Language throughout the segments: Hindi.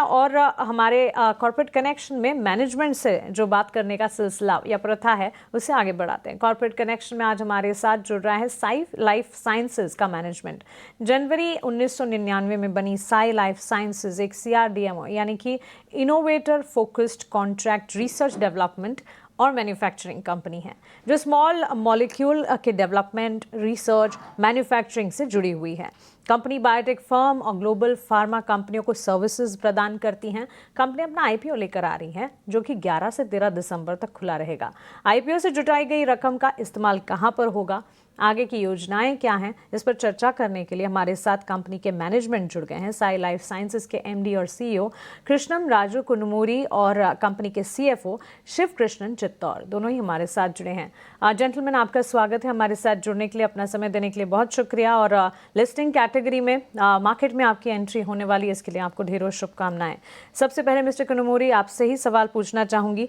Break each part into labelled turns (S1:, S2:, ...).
S1: और हमारे कॉर्पोरेट कनेक्शन में मैनेजमेंट से जो बात करने का सिलसिला या प्रथा है उसे आगे बढ़ाते हैं। कॉर्पोरेट कनेक्शन में आज हमारे साथ जुड़ रहा है साई लाइफ साइंसेज का मैनेजमेंट। जनवरी 1999 में बनी साई लाइफ साइंसेज एक CRDMO यानी कि innovator focused contract research development और मैन्युफैक्चरिंग कंपनी है जो स्मॉल मॉलिक्यूल के डेवलपमेंट, रिसर्च, मैन्युफैक्चरिंग से जुड़ी हुई है। कंपनी बायोटेक फर्म और ग्लोबल फार्मा कंपनियों को सर्विसेज प्रदान करती हैं। कंपनी अपना IPO लेकर आ रही है जो कि 11 से 13 दिसंबर तक खुला रहेगा। IPO से जुटाई गई रकम का इस्तेमाल कहां पर होगा, आगे की योजनाएं क्या हैं, इस पर चर्चा करने के लिए हमारे साथ कंपनी के मैनेजमेंट जुड़ गए हैं। साई लाइफ साइंसेज के MD और CEO कृष्णम राजू कुनुमुरी और कंपनी के CFO शिव कृष्णन चित्तौर, दोनों ही हमारे साथ जुड़े हैं। जेंटलमैन, आपका स्वागत है। हमारे साथ जुड़ने के लिए, अपना समय देने के लिए बहुत शुक्रिया। और लिस्टिंग कैटेगरी में मार्केट में आपकी एंट्री होने वाली है, इसके लिए आपको ढेरों शुभकामनाएं। सबसे पहले मिस्टर कुनुमुरी, आपसे ही सवाल पूछना चाहूंगी।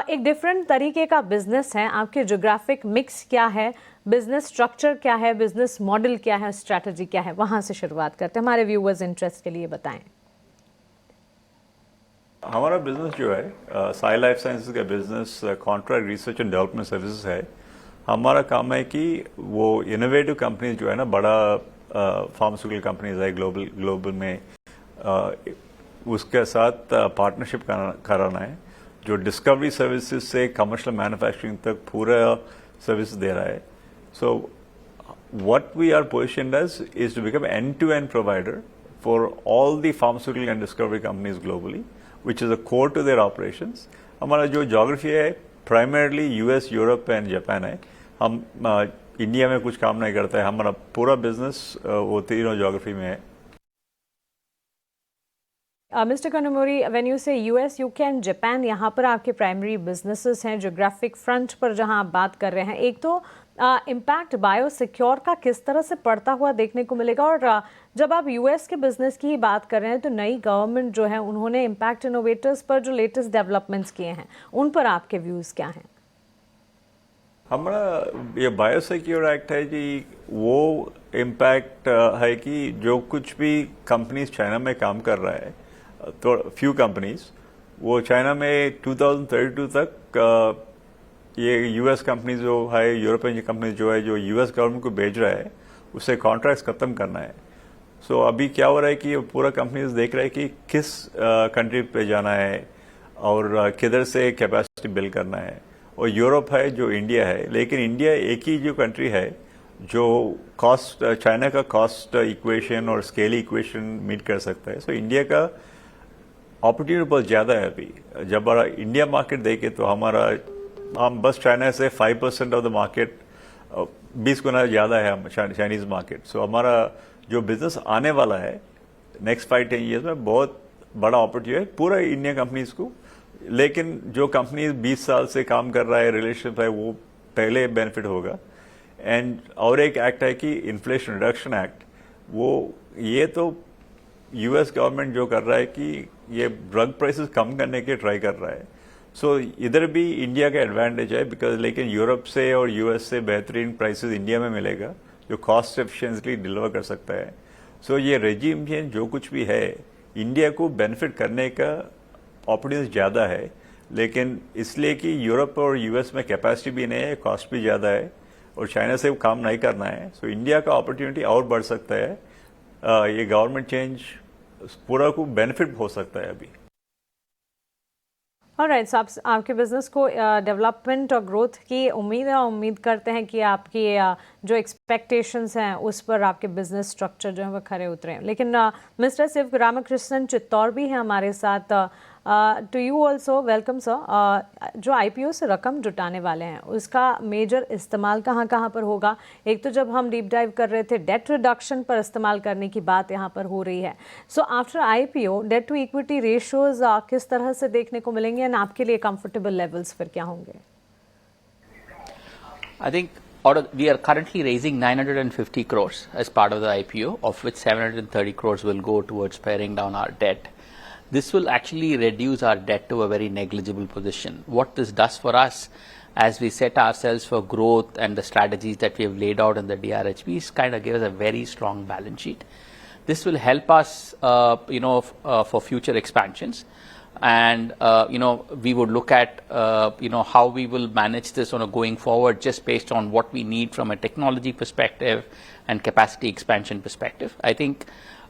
S1: एक डिफरेंट तरीके का बिजनेस है, आपके जोग्राफिक मिक्स क्या है, बिजनेस स्ट्रक्चर क्या है, बिजनेस मॉडल क्या है, स्ट्रैटेजी क्या है, वहां से शुरुआत करते हैं, हमारे व्यूअर्स इंटरेस्ट के लिए बताएं।
S2: हमारा बिजनेस जो है साई लाइफ साइंसेज का business contract research and development services है। हमारा काम है कि वो इनोवेटिव कंपनीज जो है ना, बड़ा फार्मास्यूटिकल कंपनीज है ग्लोबल में, उसके साथ पार्टनरशिप कराना है, जो डिस्कवरी सर्विसेज से कमर्शियल मैन्युफैक्चरिंग तक पूरा सर्विस दे रहा है। So what we are positioned as is to become end-to-end provider for all the pharmaceutical and discovery companies globally, which is a core to their operations. हमारा जो geography है primarily US, Europe and Japan है। हम इंडिया में कुछ काम नहीं करता है, हमारा पूरा बिजनेस वो तीनों geography में है।
S1: मिस्टर कनुमुरी, व्हेन यू से US, UK एंड जापान, यहाँ पर आपके प्राइमरी बिजनेसेस हैं। जोग्राफिक फ्रंट पर जहाँ आप बात कर रहे हैं, एक तो इम्पैक्ट बायोसिक्योर का किस तरह से पड़ता हुआ देखने को मिलेगा, और जब आप US के बिजनेस की ही बात कर रहे हैं तो नई गवर्नमेंट जो है उन्होंने इम्पैक्ट इनोवेटर्स पर जो लेटेस्ट डेवलपमेंट्स किए हैं उन पर आपके व्यूज़ क्या हैं?
S2: हमारा ये बायोसिक्योर एक्ट है जी, वो इम्पैक्ट है कि जो कुछ भी कंपनीज चाइना में काम कर रहा है, तो फ्यू कंपनीज वो चाइना में 2032 तक ये US कंपनीज जो है, यूरोपियन कंपनीज जो है, जो US गवर्नमेंट को भेज रहा है, उससे कॉन्ट्रैक्ट्स खत्म करना है। सो अभी क्या हो रहा है कि पूरा कंपनीज देख रहा है कि किस कंट्री पे जाना है और किधर से कैपेसिटी बिल्ड करना है। और यूरोप है, जो इंडिया है, लेकिन इंडिया एक ही जो कंट्री है जो कॉस्ट चाइना का कॉस्ट इक्वेशन और स्केल इक्वेशन मीट कर सकता है। सो इंडिया का अपॉर्चुनिटी बहुत ज़्यादा है अभी। जब इंडिया मार्केट देखे तो हम बस चाइना से 5% ऑफ द मार्केट, 20 गुना ज़्यादा है चाइनीज मार्केट। सो हमारा जो बिजनेस आने वाला है नेक्स्ट 5-10 ईयर्स में, बहुत बड़ा अपॉर्चुनिटी है पूरा इंडियन कंपनीज को। लेकिन जो कंपनी 20 साल से काम कर रहा है, रिलेशनशिप है, वो पहले बेनिफिट होगा। एंड और एक एक्ट है कि इन्फ्लेशन रिडक्शन एक्ट, वो ये तो US गवर्नमेंट जो कर रहा है कि ये ड्रग प्राइसेस कम करने के ट्राई कर रहा है। सो इधर भी इंडिया का एडवांटेज है, बिकॉज लेकिन यूरोप से और US से बेहतरीन प्राइसेस इंडिया में मिलेगा जो कॉस्ट एफिशिएंटली डिलीवर कर सकता है। सो ये रेजिम चेंज जो कुछ भी है, इंडिया को बेनिफिट करने का अपॉर्चुनिटीज ज़्यादा है, लेकिन इसलिए कि यूरोप और US में कैपेसिटी भी नहीं है, कॉस्ट भी ज़्यादा है और चाइना से काम नहीं करना है। सो इंडिया का अपॉर्चुनिटी और बढ़ सकता है। ये गवर्नमेंट चेंज पूरा को बेनिफिट हो सकता है अभी।
S1: ऑलराइट, आप आपके बिजनेस को डेवलपमेंट और ग्रोथ की उम्मीद है और उम्मीद करते हैं कि आपकी जो एक्सपेक्टेशंस हैं उस पर आपके बिजनेस स्ट्रक्चर जो है वो खरे उतरे। लेकिन मिस्टर शिव रामकृष्णन चित्तौर भी हैं हमारे साथ। To you also welcome sir. जो IPO से रकम जुटाने वाले हैं उसका मेजर इस्तेमाल कहाँ कहाँ पर होगा? एक तो जब हम डीप डाइव कर रहे थे डेट रिडक्शन पर इस्तेमाल करने की बात यहाँ पर हो रही है। So after IPO debt to equity ratios किस तरह से देखने को मिलेंगे एंड आपके लिए कंफर्टेबल लेवल्स फिर क्या होंगे?
S3: I think we are currently raising 950 crores as part of the IPO, of which 730 crores will go towards paring down our debt. This will actually reduce our debt to a very negligible position. What this does for us as we set ourselves for growth and the strategies that we have laid out in the DRHP is kind of give us a very strong balance sheet. This will help us, for future expansions. And, we would look at, how we will manage this on a going forward just based on what we need from a technology perspective and capacity expansion perspective. I think,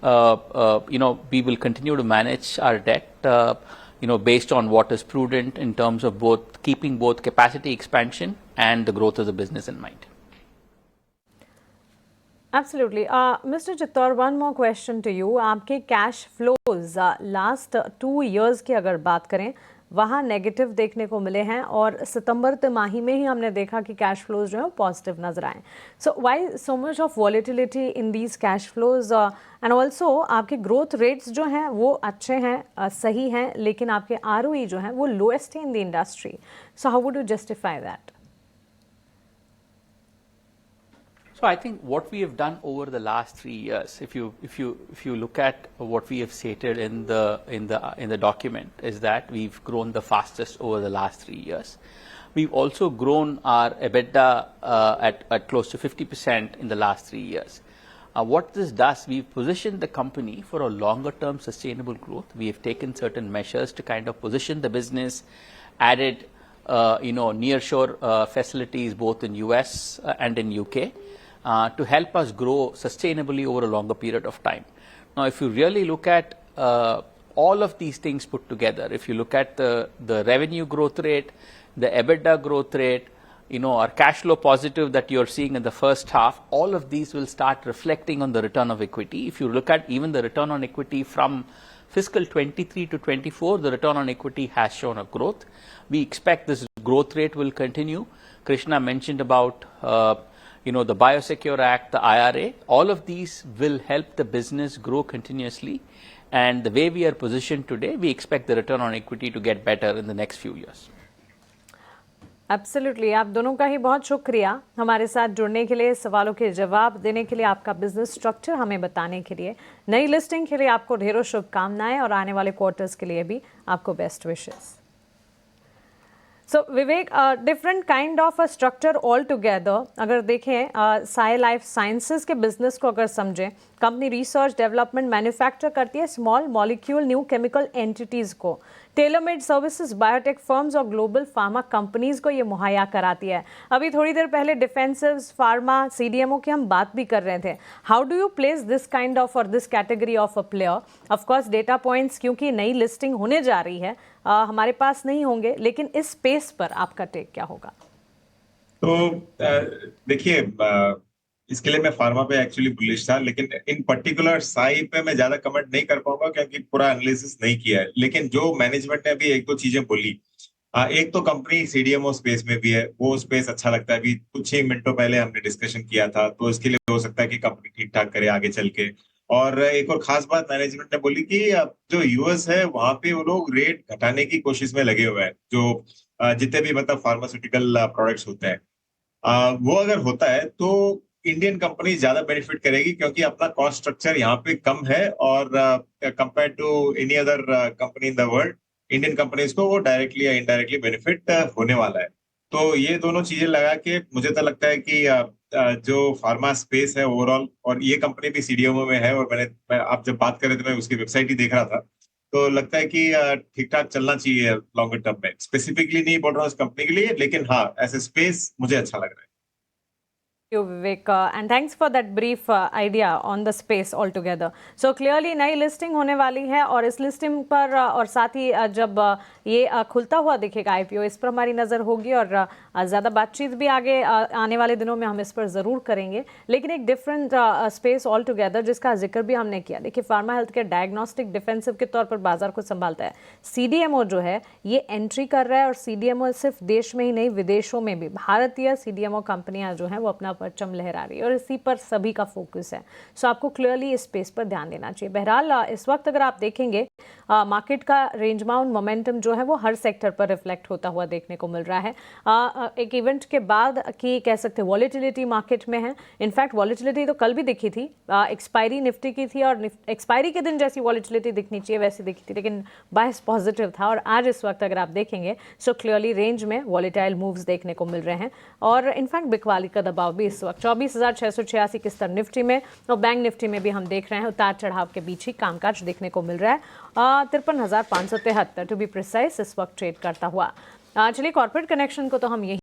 S3: we will continue to manage our debt, based on what is prudent in terms of keeping both capacity expansion and the growth of the business in mind.
S1: Absolutely. Mr. Chittor, one more question to you. आपके कैश फ्लोज लास्ट 2 years की अगर बात करें, वहाँ नेगेटिव देखने को मिले हैं और सितंबर तिमाही में ही हमने देखा कि कैश फ्लोज जो है पॉजिटिव नजर आए. So why so much of volatility in these cash flows and also आपके ग्रोथ रेट्स जो हैं वो अच्छे हैं, सही हैं, लेकिन आपके ROE जो है वो लोएस्ट है in the industry. So how would you justify that?
S3: So I think what we have done over the last 3 years, if you look at what we have stated in the document, is that we've grown the fastest over the last 3 years. We've also grown our EBITDA at close to 50% in the last 3 years. What this does, we've positioned the company for a longer term sustainable growth. We have taken certain measures to kind of position the business, added nearshore facilities both in US and in UK. To help us grow sustainably over a longer period of time. Now, if you really look at all of these things put together, if you look at the revenue growth rate, the EBITDA growth rate, our cash flow positive that you're seeing in the first half, all of these will start reflecting on the return of equity. If you look at even the return on equity from fiscal 23 to 24, the return on equity has shown a growth. We expect this growth rate will continue. Krishna mentioned about the Biosecure Act, the IRA, all of these will help the business grow continuously. And the way we are positioned today, we expect the return on equity to get better in the next few years.
S1: Absolutely. आप दोनों का ही बहुत शुक्रिया हमारे साथ जुड़ने के लिए, सवालों के जवाब देने के लिए, आपका बिजनेस स्ट्रक्चर हमें बताने के लिए. नई लिस्टिंग के लिए आपको ढेरों शुभकामनाएं और आने वाले क्वार्टर्स के लिए भी आपको best wishes. So Vivek, different kind of a structure all together. अगर देखें साई लाइफ साइंसेज के बिजनेस को अगर समझें, कंपनी रिसर्च डेवलपमेंट मैन्युफैक्चर करती है small molecule new chemical entities को. टेलरमेड सर्विसेज बायोटेक फर्म्स और ग्लोबल फार्मा कंपनीज को ये मुहैया कराती है. अभी थोड़ी देर पहले डिफेंसिव, फार्मा, CDMO की हम बात भी कर रहे थे. How do you place this kind of और this category of a player? Of course data points क्योंकि नई लिस्टिंग होने जा रही है हमारे पास नहीं होंगे, लेकिन इस स्पेस पर आपका टेक क्या होगा?
S4: तो देखिए, इसके लिए मैं फार्मा पे एक्चुअली बुलिश था, लेकिन इन पर्टिकुलर साई पे मैं ज्यादा कमेंट नहीं कर पाऊंगा क्योंकि पूरा एनालिसिस नहीं किया है. लेकिन जो मैनेजमेंट ने अभी 1-2 चीजें बोली, एक तो कंपनी CDMO स्पेस में भी है, वो स्पेस अच्छा लगता है. अभी कुछ ही मिनटों पहले हमने डिस्कशन किया था, तो इसके लिए हो सकता है कि कंपनी ठीक ठाक करे आगे चल के. और एक और खास बात मैनेजमेंट ने बोली कि जो US है वहां पे वो लोग रेट घटाने की कोशिश में लगे हुए हैं, जो जितने भी मतलब फार्मास्यूटिकल प्रोडक्ट्स होते हैं. वो अगर होता है तो इंडियन कंपनी ज्यादा बेनिफिट करेगी क्योंकि अपना कॉस्ट स्ट्रक्चर यहाँ पे कम है और compare to any other company in the world, Indian companies को वो डायरेक्टली या इनडायरेक्टली बेनिफिट होने वाला है. तो ये दोनों चीजें लगा के मुझे तो लगता है कि जो फार्मा स्पेस है ओवरऑल, और ये कंपनी भी CDMO में है, और आप जब बात कर रहे थे मैं उसकी वेबसाइट ही देख रहा था, तो लगता है कि ठीक ठाक चलना चाहिए लॉन्गर टर्म में. स्पेसिफिकली नहीं बोल रहा हूँ इस कंपनी के लिए, लेकिन हाँ, एज ए स्पेस मुझे अच्छा लग रहा है.
S1: you, Vivek, and thanks for that brief idea on the space altogether. So clearly नई लिस्टिंग होने वाली है और इस लिस्टिंग पर और साथ ही जब ये खुलता हुआ दिखेगा IPO, इस पर हमारी नज़र होगी और ज़्यादा बातचीत भी आगे आने वाले दिनों में हम इस पर ज़रूर करेंगे. लेकिन एक डिफरेंट स्पेस ऑल टुगेदर जिसका जिक्र भी हमने किया. देखिए, pharma health care diagnostic defensive के तौर पर बाजार को संभालता है. CDMO जो है ये एंट्री कर रहा है, और CDMO सिर्फ देश में ही नहीं विदेशों में भी भारतीय CDMO कंपनियां जो हैं वो अपना परचम लहरा रही है और इसी पर सभी का फोकस है. सो आपको क्लियरली इस स्पेस पर ध्यान देना चाहिए. बहरहाल इस वक्त अगर आप देखेंगे मार्केट का रेंज बाउंड मोमेंटम जो है वो हर सेक्टर पर रिफ्लेक्ट होता हुआ देखने को मिल रहा है. एक इवेंट के बाद की कह सकते हैं वॉलेटिलिटी मार्केट में है. इनफैक्ट वॉलेटिलिटी तो कल भी दिखी थी, एक्सपायरी निफ्टी की थी और एक्सपायरी के दिन जैसी वॉलेटिलिटी दिखनी चाहिए वैसी दिखी थी, लेकिन बायस पॉजिटिव था. और आज इस वक्त अगर आप देखेंगे सो क्लियरली रेंज में वॉलेटाइल मूव्स देखने को मिल रहे हैं और इनफैक्ट बिकवाली का दबाव भी भी इस वक्त 24,686 के स्तर निफ्टी में, और बैंक निफ्टी में भी हम देख रहे हैं उतार चढ़ाव के बीच ही कामकाज देखने को मिल रहा है। 53,573 टू बी प्रिसाइज इस वक्त ट्रेड करता हुआ। चलिए कॉर्पोरेट कनेक्शन को तो हम यही